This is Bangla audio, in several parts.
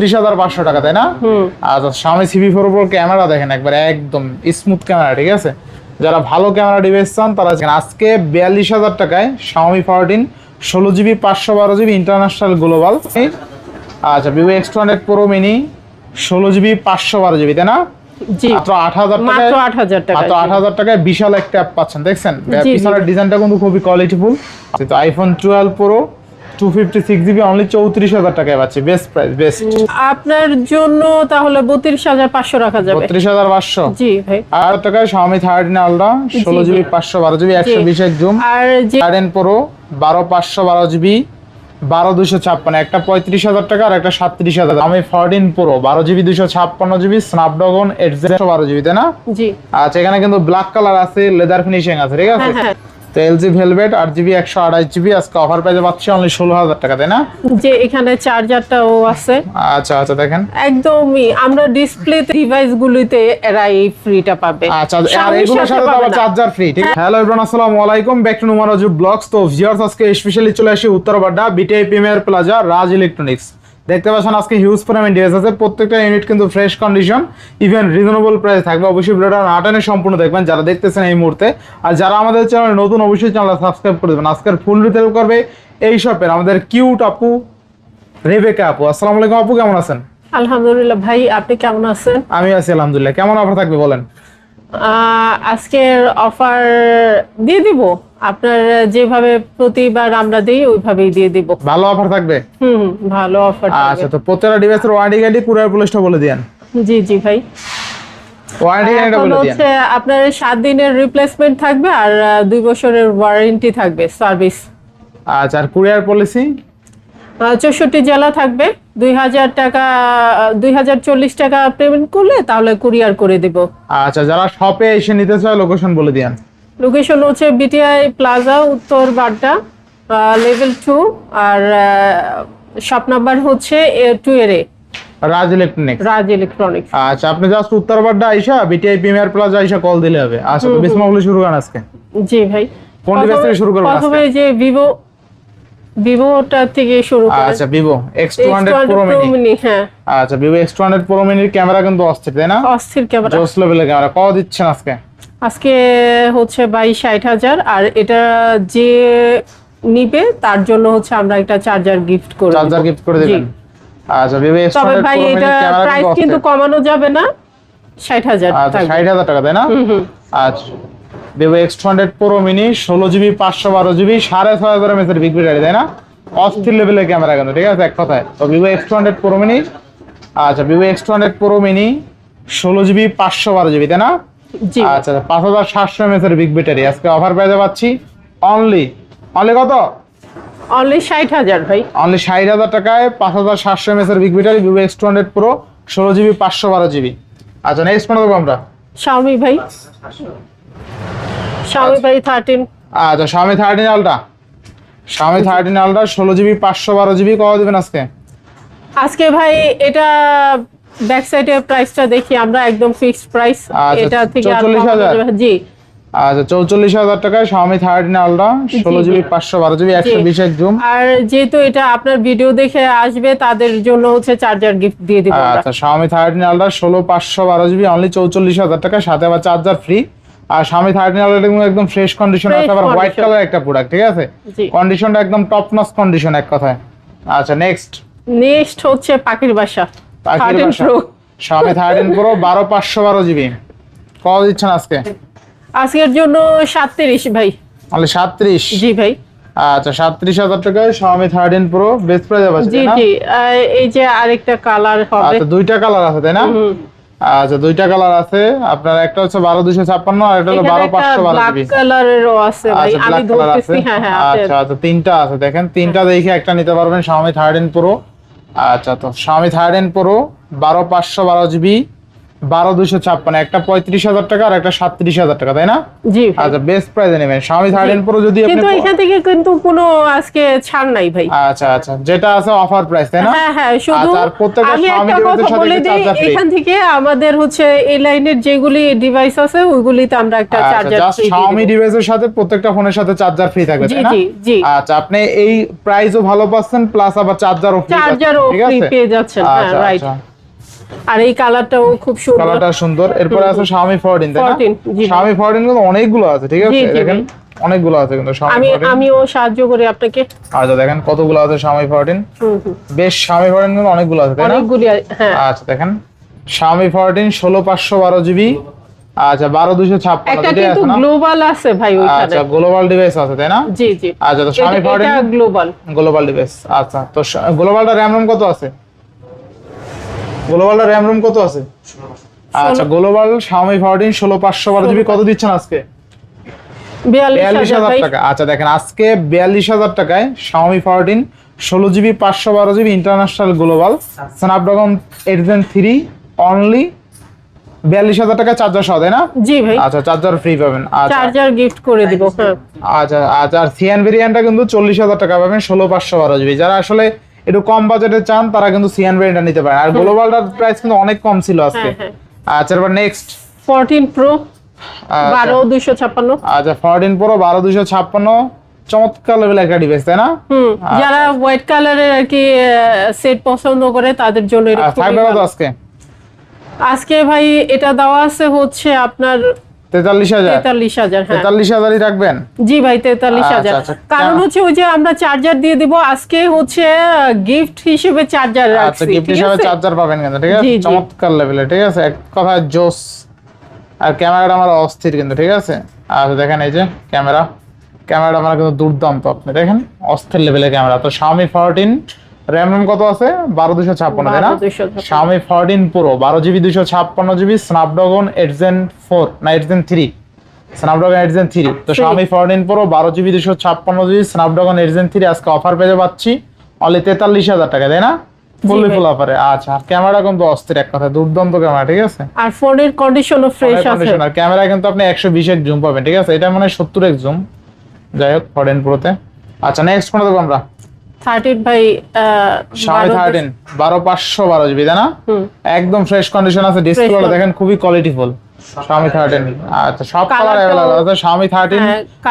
30,500 টাকা, তাই না? আচ্ছা, Xiaomi CB4 Pro ক্যামেরা দেখেন একবার একদম স্মুথ ক্যামেরা, ঠিক আছে? যারা ভালো ক্যামেরা ডিভাইস চান তারা আজকে 42,000 টাকায় Xiaomi 14 16GB 512GB international global. আচ্ছা, Vivo X200 Pro Mini 16GB 512GB, তাই না? জি, মাত্র 8,000 টাকায়, মাত্র 8,000 টাকা, মাত্র 8,000 টাকায় বিশাল একটা অ্যাপ পাচ্ছেন, দেখছেন? পিছনের ডিজাইনটা কিন্তু খুবই কোয়ালিটিফুল। তো iPhone 12 Pro 256GB অনলি 34,000 টাকায় পাচ্ছি, বেস্ট প্রাইস, বেস্ট। আপনার জন্য তাহলে 32,500 রাখা যাবে। 32,500 জি ভাই। আর টাকায় Xiaomi 13 Ultra 16GB 512GB 120 zoom. আর যে 13 Pro 12/512GB 12/256, একটা 35,000 টাকা আর একটা 37,000। Xiaomi 14 Pro 12GB 256GB Snapdragon 812GB, তাই না? জি। আচ্ছা, এখানে কিন্তু ব্ল্যাক কালার আছে, লেদার ফিনিশিং আছে, ঠিক আছে? হ্যাঁ। তো LG Velvet 8GB 128GB আজকে অফার প্রাইসে পাচ্ছি অনলি 16,000 টাকা, তাই না? যে এখানে চার্জারটাও আছে। আচ্ছা আচ্ছা, দেখেন একদমই আমরা ডিসপ্লে ডিভাইস গুলিতে এরা এই ফ্রিটা পাবে। আচ্ছা, আর এগুলোর সাথে তো আবার চার্জার ফ্রি, ঠিক আছে? হ্যালো এভরিওয়ান, আসসালামু আলাইকুম, ব্যাক টু নুমারাজু ব্লগস। তো ভিউয়ার্স, আজকে স্পেশালি চলে আসি উত্তরবাড্ডা বিটিআই প্রিমিয়ার প্লাজা রাজ ইলেকট্রনিক্স। দেখতে পাচ্ছেন আজকে হিউজ পরিমাণ ডিভাইস আছে, প্রত্যেকটা ইউনিট কিন্তু fresh condition, even reasonable price থাকবে। অবশ্যই ভিডিওটা না টেনে সম্পূর্ণ দেখবেন যারা দেখতেছেন এই মুহূর্তে। আর যারা আমাদের চ্যানেলে নতুন, অবশ্যই চ্যানেলটা সাবস্ক্রাইব করে দেবেন। আজকের ফুল রিটেল করবে এই শপের আমাদের কিউট আপু রেবেকা আপু। আসসালামু আলাইকুম আপু, কেমন আছেন? আলহামদুলিল্লাহ ভাই, আপনি কেমন আছেন? আমি আছি আলহামদুলিল্লাহ। কেমন অফার থাকবে বলেন? আজকের অফার দিয়ে দিব, আপনার যেভাবে প্রতিবার আমরা দেই ওইভাবেই দিয়ে দিব। ভালো অফার থাকবে? ভালো অফার। আচ্ছা, তো প্রত্যেকটা ডিভাইসের ওয়ারেন্টি গ্যারান্টি কুরিয়ার পুলিশটা বলে দেন। জি জি ভাই, ওয়ারেন্টি গ্যারান্টি বলে দেন। হচ্ছে আপনার 7 দিনের রিপ্লেসমেন্ট থাকবে আর 2 বছরের ওয়ারেন্টি থাকবে সার্ভিস। আচ্ছা, আর কুরিয়ার পলিসি? 64 জেলা থাকবে। 2,000 টাকা 2,040 টাকা পেমেন্ট করলে তাহলে কুরিয়ার করে দেব। আচ্ছা, যারা শপে এসে নিতে চায় লোকেশন বলে দেন। লোকেশন হচ্ছে বিটিআই প্লাজা উত্তর বাড্ডা লেভেল 2 আর শপ নাম্বার হচ্ছে 2A রাজ ইলেকট্রনিক্স। রাজ ইলেকট্রনিক্স। আচ্ছা, আপনি জাস্ট উত্তরবাড্ডা আইসা বিটিআই প্রিমিয়ার প্লাজা আইসা কল দিলে হবে। আচ্ছা, তো বিসমিল্লাহ শুরু করেন আজকে। জি ভাই, কোন ডিভাইস থেকে শুরু করবেন আজকে? প্রথমে যে ভিভোটা থেকে শুরু করেন। আচ্ছা, Vivo X200 Pro Mini। হ্যাঁ, আচ্ছা, Vivo X200 Pro Mini এর ক্যামেরা কিন্তু অস্থির, তাই না? অস্থির ক্যামেরা, জোস লেভেলের ক্যামেরা। কত দিচ্ছেন আজকে? আজকে হচ্ছে 60,000 আর এটা যে নিবে তার জন্য হচ্ছে আমরা একটা চার্জার গিফট করে দেব। চার্জার গিফট করে দিবেন। আচ্ছা, Vivo তবে X200 ভাই Pro Mini এটা ক্যামেরা প্রাইস কিন্তু কিন্তু কমানো যাবে না, 60,000 আচ্ছা, থাকবে। 60,000 টাকা, তাই না? আচ্ছা, Vivo X200 Pro Mini 16GB 512GB 6,500 mAh big battery, তাই না? অস্থির লেভেলের ক্যামেরা কিন্তু, ঠিক আছে এক কথায়। তো Vivo X200 Pro Mini, আচ্ছা Vivo X200 Pro Mini 16GB 512GB, তাই না? জি। আচ্ছা, 5,700 mAh বিগ ব্যাটারি আজকে অফার প্রাইসে পাচ্ছি অনলি কত? অনলি 60,000 ভাই। অনলি 60,000 টাকায় 5,700 mAh big battery Vivo X200 Pro 16GB 512GB। আচ্ছা, নেক্সট কোন দেবো আমরা? Xiaomi ভাই, Xiaomi ভাই 13। আচ্ছা, Xiaomi 13 Ultra 16GB 512GB কত দিবেন আজকে? আজকে ভাই এটা ব্যাক সাইডের প্রাইসটা দেখি আমরা, একদম ফিক্সড প্রাইস। আচ্ছা, এটা থেকে আর 44,000? জি। আচ্ছা, 44,000 টাকায় Xiaomi 13 Ultra 16GB 512GB 120 zoom. আর যেহেতু এটা আপনার ভিডিও দেখে আসবে তাদের জন্য হচ্ছে চার্জার গিফট দিয়ে দিব আমরা। আচ্ছা, Xiaomi 13 Ultra 16/512GB অনলি 44,000 টাকা, সাথে আবার চার্জার ফ্রি। আর Xiaomi 13 Ultra একদম ফ্রেশ কন্ডিশন আছে, আবার হোয়াইট কালার একটা প্রোডাক্ট, ঠিক আছে? কন্ডিশনটা একদম টপ নচ কন্ডিশন এক কথায়। আচ্ছা, নেক্সট হচ্ছে পাখির বাসা পাখির 13 বাসা Pro। Xiaomi 13 Pro 12/512GB কত দিচ্ছেন আজকে? আজকের জন্য 37 ভাই। অনলি 37? জি ভাই। আচ্ছা, 37,000 টাকায় Xiaomi 13 Pro বেস্ট প্রাইস আছে, জি তাই না? জি। এই যে আরেকটা কালার হবে। আচ্ছা, দুইটা কালার আছে, তাই না? আচ্ছা, দুইটা কালার আছে আপনার, একটা হচ্ছে 12/256 আর একটা হলো 12/512GB। ব্ল্যাক কালারেরও আছে ভাই, আচ্ছা, আমি ব্ল্যাক কালার আছে। ধরতেছি। হ্যাঁ হ্যাঁ আছে। আচ্ছা আচ্ছা, তিনটা আছে, দেখেন তিনটা দেখে একটা নিতে পারবেন Xiaomi 13 Pro। আচ্ছা, তো Xiaomi 13 Pro 12/512GB 12256, একটা 35,000 টাকা আর একটা 37,000 টাকা, তাই না? জি ভাই। আচ্ছা, বেস্ট প্রাইসে নেবেন Xiaomi 13 Pro যদি আপনি কিন্তু এখান থেকে কিন্তু কোনো আজকে ছাড় নাই ভাই। আচ্ছা আচ্ছা, যেটা আছে অফার প্রাইস, তাই না? হ্যাঁ হ্যাঁ, শুধু আচ্ছা, আর প্রত্যেকটা আমি Xiaomi একটা device-এর কথা সাথে বলে কি দিই, charger free? এখান থেকে আমাদের হচ্ছে এই লাইনের যেগুলি ডিভাইস আছে ওইগুলিতে আমরা একটা আচ্ছা, চার্জার জাস্ট ফ্রি Xiaomi ডিভাইসের সাথে প্রত্যেকটা ফোনের সাথে চার্জার ফ্রি থাকবে, জি তাই না? জি জি। আচ্ছা, আপনি এই প্রাইসও ভালো পাচ্ছেন, প্লাস আবার চার্জারও ফ্রি, চার্জারও ঠিক ফ্রি আছে? পেয়ে যাচ্ছেন, হ্যাঁ আচ্ছা রাইট। আচ্ছা, আর এই কালারটাও খুব সুন্দর। কালারটা সুন্দর। এরপরে আছে Xiaomi 14, তাই না? 14, জি। Xiaomi 14 কিন্তু অনেকগুলো আছে, ঠিক আছে? জি, জি, দেখেন অনেকগুলো আছে কিন্তু Xiaomi 14। আমিও সাহায্য করি আপনাকে। আচ্ছা, দেখেন কতগুলো আছে Xiaomi 14। বেশ, Xiaomi 14 কিন্তু অনেকগুলো আছে, তাই না? অনেকগুলি, হ্যাঁ। আচ্ছা, দেখেন Xiaomi 14 16512 জিবি, আচ্ছা 12256 একটা যেটা কিন্তু আছে না? গ্লোবাল আছে ভাই ওইখানে। আচ্ছা, গ্লোবাল ডিভাইস আছে, তাই না? জি জি। আচ্ছা, তো Xiaomi 14 এটা গ্লোবাল। Global device. আচ্ছা, তো গ্লোবালটা র‍্যাম রোম কত আছে? গ্লোবালটা র‍্যাম রোম কত আছে? আচ্ছা, গ্লোবাল Xiaomi 14 16512 জিবি কত দিচ্ছেন আজকে? 42,000 ভাই। 42,000 টাকা। আচ্ছা, দেখেন আজকে 42,000 টাকায় Xiaomi 14 16 GB 512 GB international global Snapdragon 8 Gen 3 only 42,000 টাকা চার্জার সহ, তাই না? জি ভাই। আচ্ছা, চার্জার ফ্রি পাবেন। আচ্ছা চার্জার গিফট করে দিব, হ্যাঁ। আচ্ছা আচ্ছা, আর সিএন ভেরিয়েন্টটা কিন্তু 40,000 টাকা পাবেন 16512 জিবি। যারা আসলে একটু কম বাজেটে চান তারা কিন্তু সিএন ভেরিয়েন্টটা নিতে পারেন। আর গ্লোবালটার প্রাইস কিন্তু অনেক কম ছিল আজকে। হ্যাঁ, আচ্ছা, এবার নেক্সট 14 প্রো 12256। আচ্ছা, 14 Pro 12256, চমৎকার লেভেল একটা ডিভাইস, তাই না? যারা হোয়াইট কালারের আর কি সেট পছন্দ করে তাদের জন্য এটা খুবই ফাইবার ভালো। আজকে ভাই এটা দেওয়া আছে হচ্ছে আপনার 43,000। 43,000, হ্যাঁ। 43,000ই রাখবেন? জি ভাই, 43,000। আচ্ছা, কারণ হচ্ছে ওই যে আমরা চার্জার দিয়ে দিব আজকে, হচ্ছে গিফট হিসেবে চার্জার আচ্ছা, রাখছি, গিফট ঠিক হিসেবে আছে? চার্জার পাবেন কিন্তু, ঠিক আছে? জি, জি। চমৎকার লেভেলে, ঠিক আছে? এক কথায় জোস। আর ক্যামেরাটা আমার অস্থির কিন্তু, ঠিক আছে? আচ্ছা, দেখেন এই যে ক্যামেরাটা আমার কিন্তু দুর্দান্ত, আপনি দেখেন অস্থির লেভেলের ক্যামেরা। তো Xiaomi 14 র‍্যাম রোম কত আছে? 12256, তাই না? 12256। Xiaomi 14 Pro 12 GB 256 GB Snapdragon 8 Gen 4 না 8 Gen 3, স্ন্যাপড্রাগন 8 Gen 3। তো Xiaomi 14 Pro 12 GB 256 GB Snapdragon 8 Gen 3 আজকে অফার পেতে পাচ্ছি অনলি 43,000 টাকা, তাই না? ফুললি ফুল অফারে। আচ্ছা, ক্যামেরা কিন্তু অস্থির, এক কথা দুর্দান্ত ক্যামেরা, ঠিক আছে? আর ফোনের কন্ডিশনও ফ্রেশ আছে। কন্ডিশনার ক্যামেরা কিন্তু আপনি 120x জুম পাবেন, ঠিক আছে? এটা মানে 70x জুম, যাই হোক 14 Pro তে। আচ্ছা, নেক্সট কোনটা দেখব আমরা? 13 ভাই, Xiaomi 13 12512 জিবি, তাই না? একদম ফ্রেশ কন্ডিশন আছে। ডিসপ্লেটা দেখেন খুবই কোয়ালিটিফুল Xiaomi 13। আচ্ছা, সব কালার अवेलेबल আছে Xiaomi 13।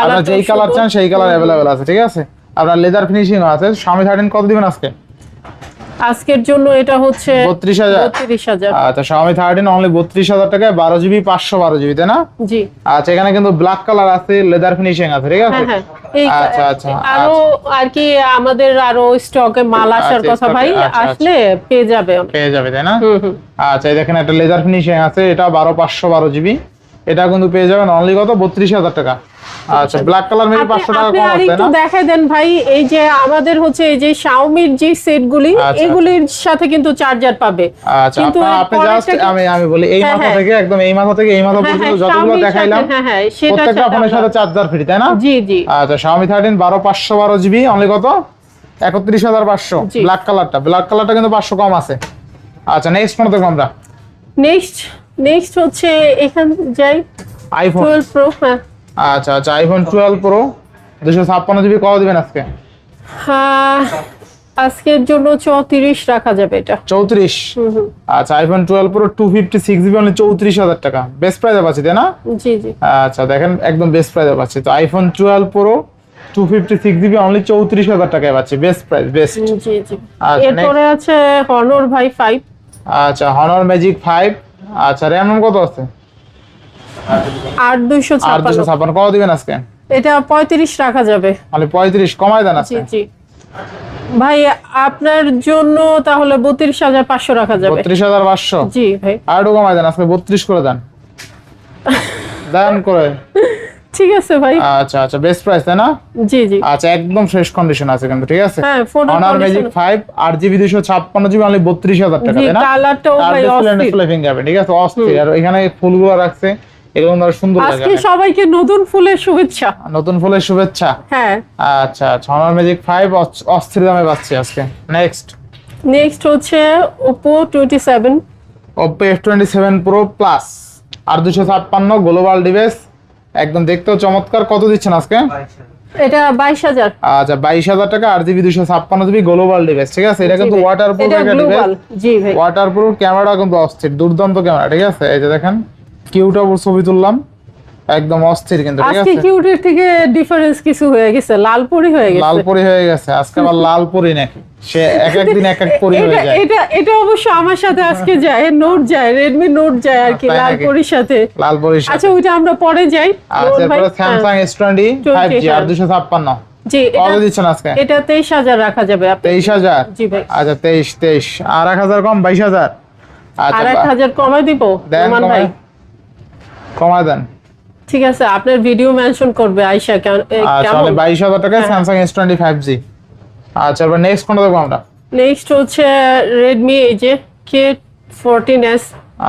আপনারা যেই কালার চান সেই কালার अवेलेबल আছে, ঠিক আছে? আপনার লেদার ফিনিশিং আছে। Xiaomi 13 কত দিবেন আজকে? আজকের জন্য এটা হচ্ছে 32,000। আচ্ছা, Xiaomi 13 অনলি 32,000 টাকায় 12 জিবি 512 জিবি, তাই না? জি। আচ্ছা, এখানে কিন্তু ব্ল্যাক কালার আছে, লেদার ফিনিশিং আছে, ঠিক আছে? হ্যাঁ এই আচ্ছা আচ্ছা, আরো আর কি আমাদের আরো স্টকে মাল আসার কথা ভাই, আসলে পেয়ে যাবে, তাই না? আচ্ছা, এই দেখেন একটা লেদার ফিনিশিং আছে, এটা 12512 জিবি। এটা কিন্তু পেয়ে যাবেন অনলি কত? 32,000 টাকা। আচ্ছা, ব্ল্যাক কালার মেবি 500 টাকা কম আছে, একটু না? দেখাই দেন ভাই, এই যে আমাদের হচ্ছে এই যে Xiaomi যে সেটগুলি, এগুলির সাথে কিন্তু চার্জার পাবে। আচ্ছা, আপনি জাস্ট আমি বলি এই মাথা থেকে একদম এই মাথা থেকে এই মাথা পর্যন্ত যতগুলো দেখাইলাম প্রত্যেকটা ফোনের সাথে চার্জার ফ্রি, তাই না? জি জি। আচ্ছা, Xiaomi 13 12512 জিবি অনলি কত? 31,500। ব্ল্যাক কালারটা কিন্তু 500 কম আছে। আচ্ছা, নেক্সট কোন দেখব আমরা? নেক্সট হচ্ছে এখান যাই আইফোন 12 প্রো। আচ্ছা আচ্ছা, আইফোন 12 প্রো 256 জিবি কত দিবেন আজকে? আজকের জন্য 34 রাখা যাবে এটা। 34? আচ্ছা, আইফোন 12 প্রো 256 জিবি অনলি 34,000 টাকা। বেস্ট প্রাইসে পাচ্ছি, তাই না? জি জি। আচ্ছা, দেখেন একদম বেস্ট প্রাইসে পাচ্ছি। তো আইফোন 12 প্রো 256 জিবি অনলি 34,000 টাকায় পাচ্ছি। Best price, best. জি জি। এরপরে আছে Honor ভাই 5। আচ্ছা, Honor Magic 5। আচ্ছা, র‍্যাম কত আছে? 8256। কত দিবেন আজকে? এটা 35 রাখা যাবে। মানে 35 কমায় দেন আজকে? জি জি ভাই, আপনার জন্য তাহলে 32,500 রাখা যাবে। 32,500? জি ভাই। আর একটু কমায় দেন আজকে, 32 করে দেন। দান করে। ঠিক আছে ভাই। আচ্ছা আচ্ছা, বেস্ট প্রাইস, তাই না? জি জি। আচ্ছা, একদম ফ্রেশ কন্ডিশন আছে কিন্তু, ঠিক আছে? হ্যাঁ, Honor Magic 5 8GB 256GB only 32,000 টাকা, তাই না? কালারটাও ভাই অস্থির, ঠিক আছে? অস্থির। আর এখানে ফুলগুলো রাখছে, এগুলো ধর সুন্দর লাগে। আজকে সবাইকে নতুন ফুলের শুভেচ্ছা। নতুন ফুলের শুভেচ্ছা। হ্যাঁ। আচ্ছা আচ্ছা, Honor Magic 5 অস্থির দামে পাচ্ছি আজকে। নেক্সট হচ্ছে Oppo 27 Oppo F27 Pro Plus আর 256 গ্লোবাল ডিভাইস, একদম দেখতেও চমৎকার। কত দিচ্ছেন আজকে? এটা 22,000। আচ্ছা 22,000 টাকা, 8GB 256GB গ্লোবাল ডিভাইস, ঠিক আছে। এটা কিন্তু ওয়াটারপ্রুফ একটা ডিভাইস। জি ভাই, ওয়াটারপ্রুফ, ক্যামেরা কিন্তু অস্থির, দুর্দান্ত ক্যামেরা, ঠিক আছে। এই যে দেখেন কিউটা ছবি তুললাম, একদম অস্থির কিন্তু, ঠিক আজকে আছে। কিউটের থেকে ডিফারেন্স কিছু হয়ে গেছে, লালপুরি হয়ে গেছে। লালপুরি হয়ে গেছে আজকে, আবার লালপুরি নাকি, সে এক এক দিন এক এক পরি হয়ে যায়। এটা অবশ্য আমার সাথে আজকে যায়, নোট যায়, Redmi নোট যায় আর কি, তাই নাকি? লালপুরির সাথে। লালপুরি। আচ্ছা ওইটা আমরা পরে যাই। আচ্ছা এরপরে Samsung S20 5G আর 256। জি, কত দিচ্ছেন আজকে? এটা 23,000 রাখা যাবে আপনি। 23,000? জি ভাই। আচ্ছা 23 আর 1,000 কম, 22,000। আচ্ছা আর 1,000 কমাই দিব দেন, রোমান ভাই। কমায় দেন। ঠিক আছে, আপনার ভিডিও মেনশন করবে আয়শা কেমন। আচ্ছা 22,000 টাকায় Samsung S20 5G। আচ্ছা এবার নেক্সট কোনটা দেখবো আমরা? নেক্সট হচ্ছে Redmi এই যে K14s।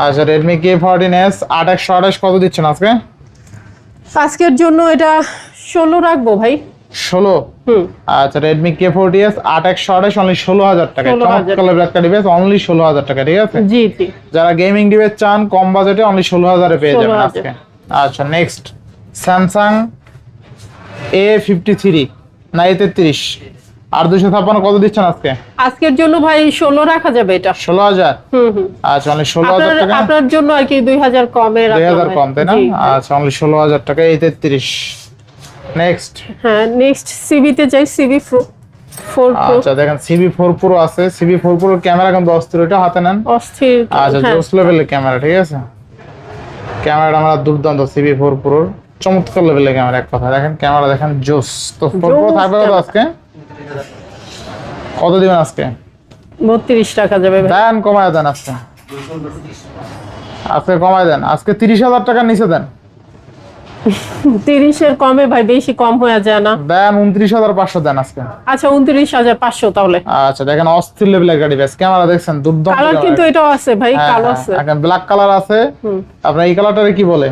আচ্ছা Redmi K14s 8/128 কত দিচ্ছেন আজকে? আজকের জন্য এটা 16 রাখবো ভাই। 16? আচ্ছা Redmi K40s 8/128 অনলি 16,000 টাকা। 16,000 চমৎকার লেভেলের একটা ডিভাইস, অনলি 16,000 টাকা, ঠিক আছে। জি জি। যারা গেমিং ডিভাইস চান কম বাজেটে অনলি 16,000 এ পেয়ে যাবেন 16,000 আজকে। আচ্ছা নেক্সট Samsung A53 না A33 আর 256 কত দিচ্ছেন আজকে? আজকের জন্য ভাই 16 রাখা যাবে এটা। 16,000? আচ্ছা অনলি 16,000 টাকা। আপনার জন্য আর কি 2,000 কমে রাখলাম। 2,000 কম, তাই না? আচ্ছা অনলি 16,000 টাকা A33। নেক্সট হ্যাঁ, নেক্সট সিবি তে যাই, সিবি 4 Pro। আচ্ছা দেখেন CB4 Pro আছে, CB4 Pro ক্যামেরা কিন্তু অস্থির, ওটা হাতে নেন। অস্থির। আচ্ছা হ্যাঁ। জোস লেভেলের ক্যামেরা, ঠিক আছে। ক্যামেরাটা আমরা দুর্দান্ত, CB4 Pro চমৎকার লেভেলের ক্যামেরা, এক কথা দেখেন ক্যামেরা দেখেন জোস। তো 4 Pro থাকবে কত আজকে? কত দিবেন আজকে? 32 টাকা যাবে ভাই। দেন কমায় দেন আজকে, আজকে কমায় দেন, আজকে 30,000 টাকার নিচে দেন। 30 এর কমে ভাই বেশি কম হয়ে যায় না। দেন 29,500 দেন আজকে। আচ্ছা 29,500 তাহলে। আচ্ছা দেখেন অস্থির লেভেলের গাড়ি, বেশ ক্যামেরা দেখছেন দুর্দান্ত। কালার কিন্তু এটাও আছে ভাই, কালো আছে। এখন ব্ল্যাক কালার আছে, আপনার এই কালারটারে কি বলে?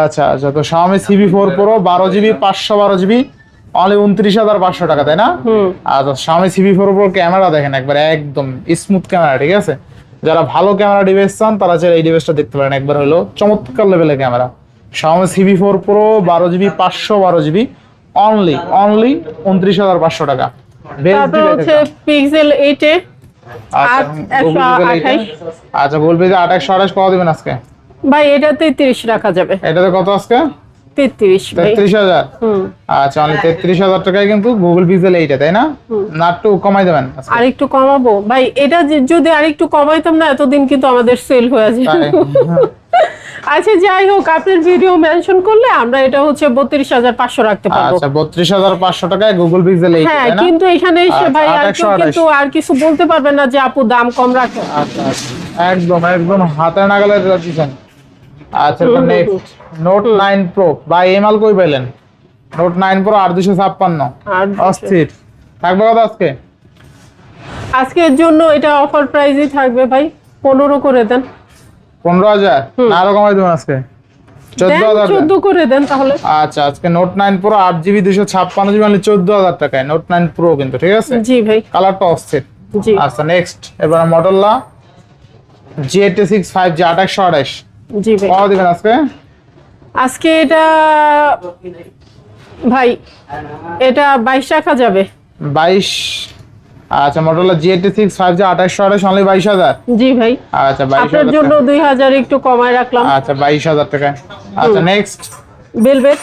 আচ্ছা আচ্ছা তো Xiaomi CB4 Pro 12GB 512GB only 29,500 টাকা, তাই না? আচ্ছা Xiaomi CB4 Pro ক্যামেরা দেখেন একবার একদম স্মুথ ক্যামেরা, ঠিক আছে। যারা ভালো ক্যামেরা ডিভাইস চান তারা চাইলে এই ডিভাইসটা দেখতে পারেন, একবার হলো চমৎকার লেভেলের camera. Xiaomi CB4 Pro 12GB 512GB only 29,500 টাকা। তারপর হচ্ছে Pixel 8 এ আচ্ছা 128। আচ্ছা বলবে যে 8/128 কত দিবেন আজকে? ভাই এটাতে 30 রাখা যাবে। এটাতে কত আজকে? 33 ভাই। 33,000? আচ্ছা অনলি 33,000 টাকায় কিন্তু Google Pixel 8, তাই না? না একটু কমাই দেবেন আজকে? আর একটু কমাবো ভাই, এটা যদি আর একটু কমাইতাম না এতদিন কিন্তু আমাদের সেল হয়ে যেত। তাই? আচ্ছা যাই হোক, আপনার ভিডিও মেনশন করলে আমরা এটা হচ্ছে 32,500 রাখতে পারবো। আচ্ছা 32,500 টাকায় Google Pixel 8, হ্যাঁ, তাই না? কিন্তু এখানে এসে আচ্ছা, ভাই আর কেউ 828 কিন্তু আর কিছু বলতে পারবেন না যে আপু দাম কম রাখে। আচ্ছা আচ্ছা একদম একদম হাতে নাগালে দিচ্ছেন। আচ্ছা নেক্সট Note 9 Pro ভাই এই মাল কই পেলেন? Note 9 Pro 8/256 অস্থির থাকবে কত আজকে? আজকের জন্য এটা অফার প্রাইসই থাকবে ভাই, 15 করে দেন। 15,000 না আরো কমাই দেবেন আজকে? 14,000? 14 করে দেন তাহলে। আচ্ছা আজকে Note 9 Pro 8GB 256GB মানে 14,000 টাকায় Note 9 Pro কিন্তু, ঠিক আছে। জি ভাই। কালারটা অস্থির। জি। আচ্ছা নেক্সট এবার Motorola G86 5G 8/128 জি ভাই। কত দিবেন আজকে? আজকে এটা ভাই এটা 22 রাখা যাবে। 22? আচ্ছা Motorola G86 5G 8/128 অনলি 22,000? জি ভাই। আচ্ছা 22,000 আপনার জন্য 2,000 একটু কমায় রাখলাম। আচ্ছা 22,000 টাকা। আচ্ছা next velvet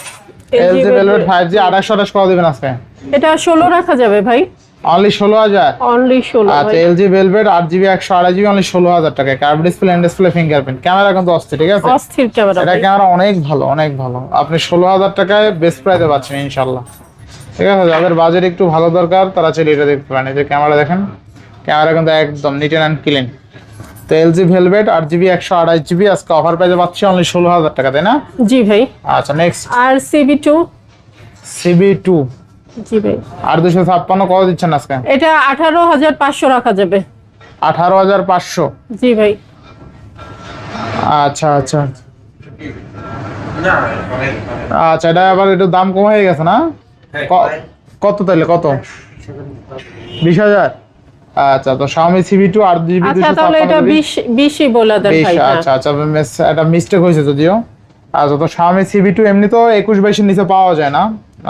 LG Velvet 5G 8/128 কত দিবেন আজকে? এটা 16 রাখা যাবে ভাই। অনলি 16,000? অনলি 16 আচ্ছা ভাই। LG Velvet 8GB 128GB only 16,000 টাকা। Curve display, and display, fingerprint, camera কিন্তু অস্থির, ঠিক আছে। অস্থির ক্যামেরা এটা ভাই। ক্যামেরা অনেক ভালো, অনেক ভালো। আপনি 16,000 টাকায় বেস্ট প্রাইসে পাচ্ছেন ইনশাআল্লাহ, ঠিক আছে। যাদের বাজেট একটু ভালো দরকার তারা চাইলে এটা দেখতে পারেন। এই যে ক্যামেরা দেখেন, ক্যামেরা কিন্তু একদম নিট এন্ড ক্লিন। তো LG Velvet 8GB 128GB আজকে অফার প্রাইসে পাচ্ছি অনলি 16,000 টাকা, তাই না? জি ভাই। আচ্ছা নেক্সট আর CB2 CB2 জি ভাই। 8/256 কত দিচ্ছেন আজকে? এটা 18,500 রাখা যাবে। 18,500? জি ভাই। আচ্ছা আচ্ছা আচ্ছা এটা আবার একটু দাম কম হয়ে গেছে না? কত তাইলে কত? 20,000? আচ্ছা, তো Xiaomi CV2 8GB আচ্ছা তাহলে এটা 20ই বলে দেন ভাই। আচ্ছা আচ্ছা, এটা মিস্টেক হয়েছে যদিও। আচ্ছা, তো Xiaomi CV2 এমনি তো 21-22 এর নিচে পাওয়া যায় না,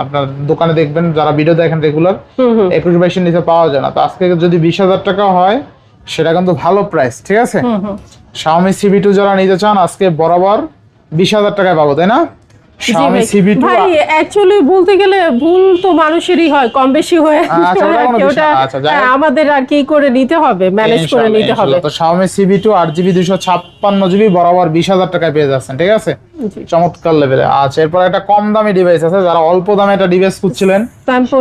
আপনার দোকানে দেখবেন যারা ভিডিও দেখেন রেগুলার 21-22 এর নিচে পাওয়া যায় না। তো আজকে যদি 20,000 টাকা হয় সেটা কিন্তু ভালো প্রাইস, ঠিক আছে। Xiaomi CV2 যারা নিতে চান আজকে বরাবর 20,000 টাকায় পাবো, তাই না? Xiaomi CV2 ভাই অ্যাকচুয়ালি বলতে গেলে ভুল তো মানুষেরই হয়, কম বেশি হয়ে। আমাদের আর কি করে নিতে হবে, ম্যানেজ করে নিতে হবে। তো Xiaomi CV2 8GB 256GB বরাবর 20,000 টাকায় পেয়ে যাচ্ছেন, ঠিক আছে, চমৎকার লেভেলে। আচ্ছা, এরপর একটা কম দামি ডিভাইস আছে, যারা অল্প দামে একটা ডিভাইস খুঁজছিলেন,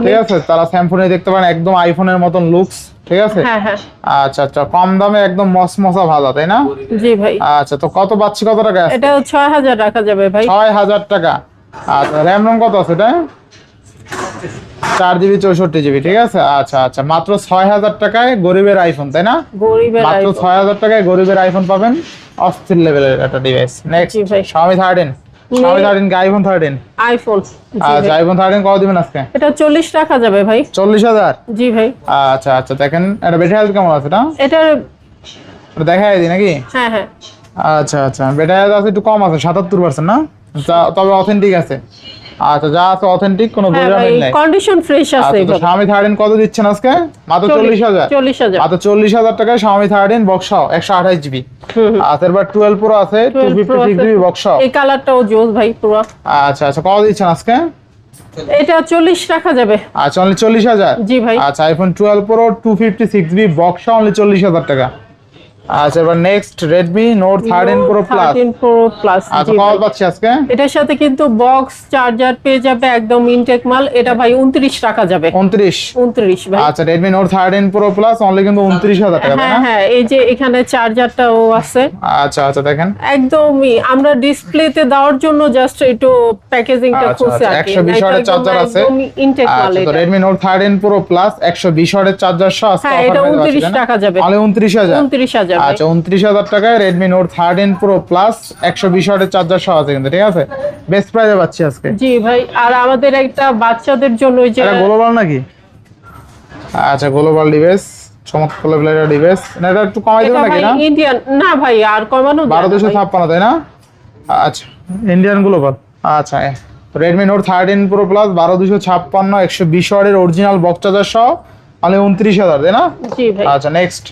ঠিক আছে, তারা স্যামসুং দেখতে পারেন, একদম আইফোনের মতন লুকস, ঠিক আছে। আচ্ছা আচ্ছা, কম দামে একদম মসমসা ভালো, তাই না? জি ভাই। আচ্ছা, তো কত পাচ্ছি, কত টাকা? এটা 6000 রাখা যাবে ভাই। 6000 টাকা। আচ্ছা, র‍্যাম রম কত আছে এটা? 4GB 64GB, ঠিক আছে। আচ্ছা আচ্ছা, মাত্র 6000 টাকায় গরিবের আইফোন, তাই না? মাত্র 6000 টাকায় গরিবের আইফোন পাবেন, অস্থির লেভেলের একটা ডিভাইস। নেক্সট Xiaomi 13 কি আইফোন 13? আইফোন। আচ্ছা, আইফোন 13 কত দিবেন আজকে? এটা 40 রাখা যাবে ভাই। 40,000? জি ভাই। আচ্ছা আচ্ছা, দেখেন এটা ব্যাটারি হেলথ কেমন আছে? এটা দেখাই দিই নাকি? হ্যাঁ হ্যাঁ। আচ্ছা আচ্ছা, ব্যাটারি হেলথ আছে একটু কম আছে, 77% না, তবে অথেন্টিক আছে। আচ্ছা, যা আছে অথেন্টিক, কোনো প্রবলেম নাই, কন্ডিশন ফ্রেশ আছে। তো Xiaomi 13 কত দিচ্ছেন আজকে? মাত্র 40,000। 40,000, মাত্র 40,000 টাকায় Xiaomi 13 বক্সাও 128GB। আচ্ছা, এবার 12 Pro আছে 256GB বক্সাও, এই কালারটাও জোস ভাই পুরো। আচ্ছা আচ্ছা, কত দিচ্ছেন আজকে? এটা 40 রাখা যাবে। আচ্ছা, অনলি 40,000? জি ভাই। আচ্ছা, আইফোন 12 Pro 256GB বক্সাও অনলি 40,000 টাকা। আচ্ছা, এবার next Redmi Note 13 Pro Plus। 13 Pro Plus। আচ্ছা, কত পাচ্ছি আজকে? এটার সাথে কিন্তু বক্স চার্জার পেয়ে যাবে, একদম ইনটেক মাল। এটা ভাই 29 রাখা যাবে। 29 ভাই। আচ্ছা, Redmi Note 13 Pro Plus only কিন্তু 29,000 টাকা, তাই না? হ্যাঁ, এই যে এখানে চার্জারটাও আছে। আচ্ছা আচ্ছা, দেখেন একদমই আমরা ডিসপ্লেতে দেওয়ার জন্য জাস্ট একটু প্যাকেজিংটা খুঁজছি আর কি। 120 ওয়াটের চার্জার আছে, ইনটেক মাল। তো Redmi Note 13 Pro Plus 120 ওয়াটের চার্জার সহ আজকে অফার এটা 29 টাকা যাবে। অনলি 29,000। 29,000। আচ্ছা, 29,000 টাকায় Redmi Note 13 Pro Plus 120 ওয়াটের চার্জার সহ আছে কিন্তু, ঠিক আছে, বেস্ট প্রাইসে পাচ্ছি আজকে। জি ভাই। আর আমাদের একটা বাচ্চাদের জন্য ওই যে এটা গ্লোবাল নাকি? আচ্ছা, গ্লোবাল ডিভাইস, চমৎকার লেভেলের ডিভাইস। এটা একটু কমাই দেবেন নাকি? না ইন্ডিয়ান না ভাই, আর কমানো 1256, তাই না? আচ্ছা, ইন্ডিয়ান গ্লোবাল। আচ্ছা, Redmi Note 13 Pro Plus 12256 120 ওয়াটের অরিজিনাল বক্স চার্জার সহ মানে 29,000, তাই না? জি ভাই। আচ্ছা, নেক্সট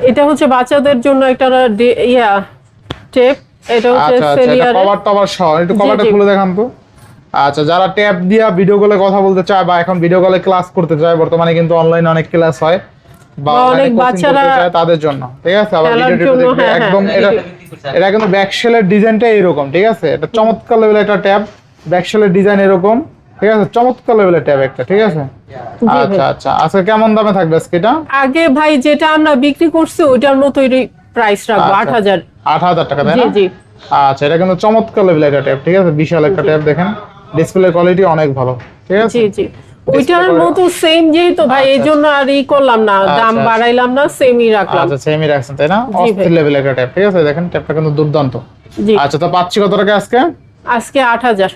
এটা হচ্ছে বাচ্চাদের জন্য একটা টেপ। এটা হচ্ছে সেলিয়ার কভার টভার সহ, একটু কভারটা খুলে দেখান তো। আচ্ছা, যারা ট্যাব দিয়া ভিডিও কলে কথা বলতে চায় বা এখন ভিডিও কলে ক্লাস করতে চায়, বর্তমানে কিন্তু অনলাইনে অনেক ক্লাস হয় বা অনেক বাচ্চারা তাদের জন্য, ঠিক আছে। আবার ভিডিও দেখবে একদম এটা কিন্তু ব্যাকশেলের ডিজাইনটা এরকম, ঠিক আছে, এটা চমৎকার লেভেলের একটা ট্যাব, ব্যাকশেলের ডিজাইন এরকম, ঠিক আছে, চমৎকার লেভেলের ট্যাব একটা, ঠিক আছে। আচ্ছা আচ্ছা, আজকে কেমন দামে থাকবে আজকে এটা? আগে ভাই যেটা আমরা বিক্রি করছি ওইটার মতোই প্রাইস রাখবো, 8,000 টাকা, তাই না? জি জি। আচ্ছা, এটা কিন্তু চমৎকার লেভেলের একটা ট্যাব, ঠিক আছে, বিশাল একটা ট্যাব, দেখেন ডিসপ্লে কোয়ালিটি অনেক ভালো, ঠিক আছে। জি জি, ওইটার মতো সেম যেহেতু ভাই এইজন্য আর করলাম না, দাম বাড়াইলাম না, সেমই রাখলাম। আচ্ছা, সেমই রাখছেন, তাই না? অস্থির লেভেলের একটা ট্যাব, ঠিক আছে, দেখেন ট্যাবটা কিন্তু দুর্দান্ত। আচ্ছা, তো পাচ্ছি কত টাকা আজকে? আজকে 8,000।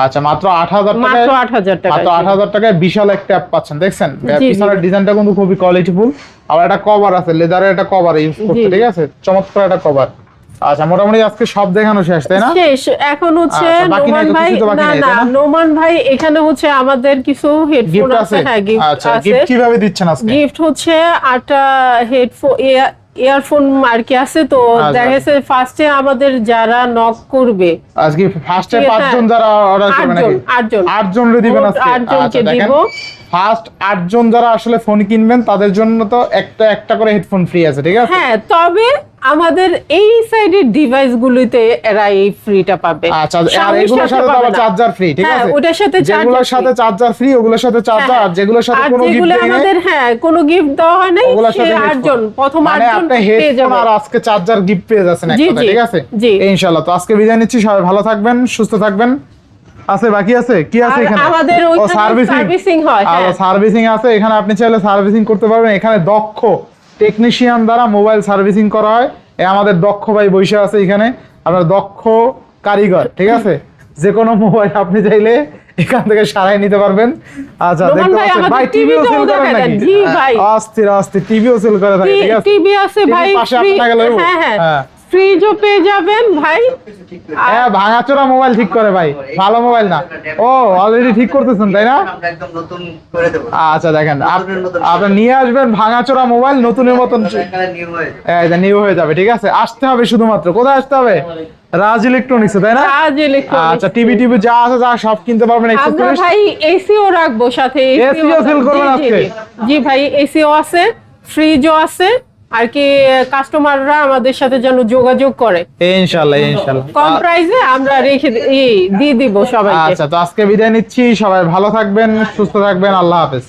আচ্ছা, মাত্র 8,000 টাকা। মাত্র 8,000 টাকা। মাত্র 8,000 টাকায় বিশাল একটা ট্যাব পাচ্ছেন, দেখছেন পিছনের ডিজাইনটা কিন্তু খুবই কোয়ালিটিফুল। আবার একটা কভার আছে, লেদারের একটা কভার ইউজ করতে, ঠিক আছে, চমৎকার একটা কভার। আচ্ছা, মোটামুটি আজকে সব দেখানো শেষ, তাই না? শেষ। এখন হচ্ছে নোমান ভাই, না নোমান ভাই এখানে হচ্ছে আমাদের কিছু হেডফোন আছে। হ্যাঁ, গিফট আছে। গিফট কিভাবে দিচ্ছেন আজকে? গিফট হচ্ছে 8টা হেডফোন ইয়ারফোন আর কি আছে। তো দেখা গেছে ফার্স্টে আমাদের যারা নক করবে আজকে ফার্স্টে 5 জন যারা অর্ডার করবে নাকি? 8 জন রে দিবেন আজকে। 8 জনকে দিব। ফার্স্ট 8 জন যারা আসলে ফোন কিনবেন তাদের জন্য তো একটা করে হেডফোন ফ্রি আছে, ঠিক আছে। হ্যাঁ, তবে আমাদের এই সাইডের ডিভাইস গুলিতে এরা এই ফ্রিটা পাবে। আচ্ছা, আর এগুলোর সাথে তো আবার চার্জার ফ্রি, ঠিক আছে। ওটার সাথে যেগুলোর সাথে চার্জার ফ্রি ওগুলোর সাথে চার্জার, আর যেগুলোর সাথে কোনো গিফট নেই আমাদের কোনো গিফট দেওয়া হয় নাই, সে 8 জন প্রথম 8 জন পেয়ে যাবে। আর আজকে চার্জার গিফট পেয়ে যাচ্ছেন একটা, ঠিক আছে। ইনশাআল্লাহ। তো আজকে বিদায় নিচ্ছি, সবাই ভালো থাকবেন, সুস্থ থাকবেন। আছে বাকি আছে কি আছে এখানে? আমাদের ওইখানে সার্ভিসিং হয়। হ্যাঁ, সার্ভিসিং আছে এখানে, আপনি চাইলে সার্ভিসিং করতে পারবেন। এখানে দক্ষ টেকনিশিয়ান দ্বারা মোবাইল সার্ভিসিং করা হয়। আমাদের দক্ষ ভাই বৈশা আছে এখানে, আপনার দক্ষ কারিগর, ঠিক আছে। যে কোনো মোবাইল আপনি চাইলে এখান থেকে সারাই নিতে পারবেন। আচ্ছা রোমান দেখতে ভাই, পাচ্ছেন আমাদের ভাই TV টিভিও টাও সেল করেন দেখায় নাকি? দেন। জি ভাই। অস্থির অস্থির টিভিও সেল করে থাকে, ঠিক আছে? টিভি আছে TV ভাই, পাশে আপনাকে লইবো? হ্যাঁ হ্যাঁ হ্যাঁ। ফ্রিজও পেয়ে যাবেন ভাই। হ্যাঁ ভাঙাচোরা মোবাইল ঠিক করে ভাই, ভালো মোবাইল না। ও অলরেডি ঠিক করতেছেন তাই না? আমরা একদম নতুন করে দেব। আচ্ছা দেখেন নতুনের মতন আপনি নিয়ে আসবেন ভাঙাচোরা মোবাইল নতুনের মতন, এখানে নিউ হয়ে যাবে। এই যে নিউ হয়ে যাবে, ঠিক আছে? আসতে হবে শুধুমাত্র, কোথায় আসতে হবে? রাজ ইলেকট্রনিক্স, তাই না? রাজ ইলেকট্রনিক্স। আচ্ছা টিভি টিভি যা আছে যা সব কিনতে পারবেন। আমরা ভাই এসিও রাখবো সাথে। AC ও sell করবেন আজকে? জি ভাই, এসিও আছে, ফ্রিজও আছে। আর কি কাস্টমাররা আমাদের সাথে যেন যোগাযোগ করে, ইনশাআল্লাহ ইনশাআল্লাহ। কম প্রাইসে আমরা রেখে দিয়ে দিব সবাইকে। আচ্ছা তো আজকে বিদায় নিচ্ছি, সবাই ভালো থাকবেন, সুস্থ থাকবেন, আল্লাহ হাফেজ।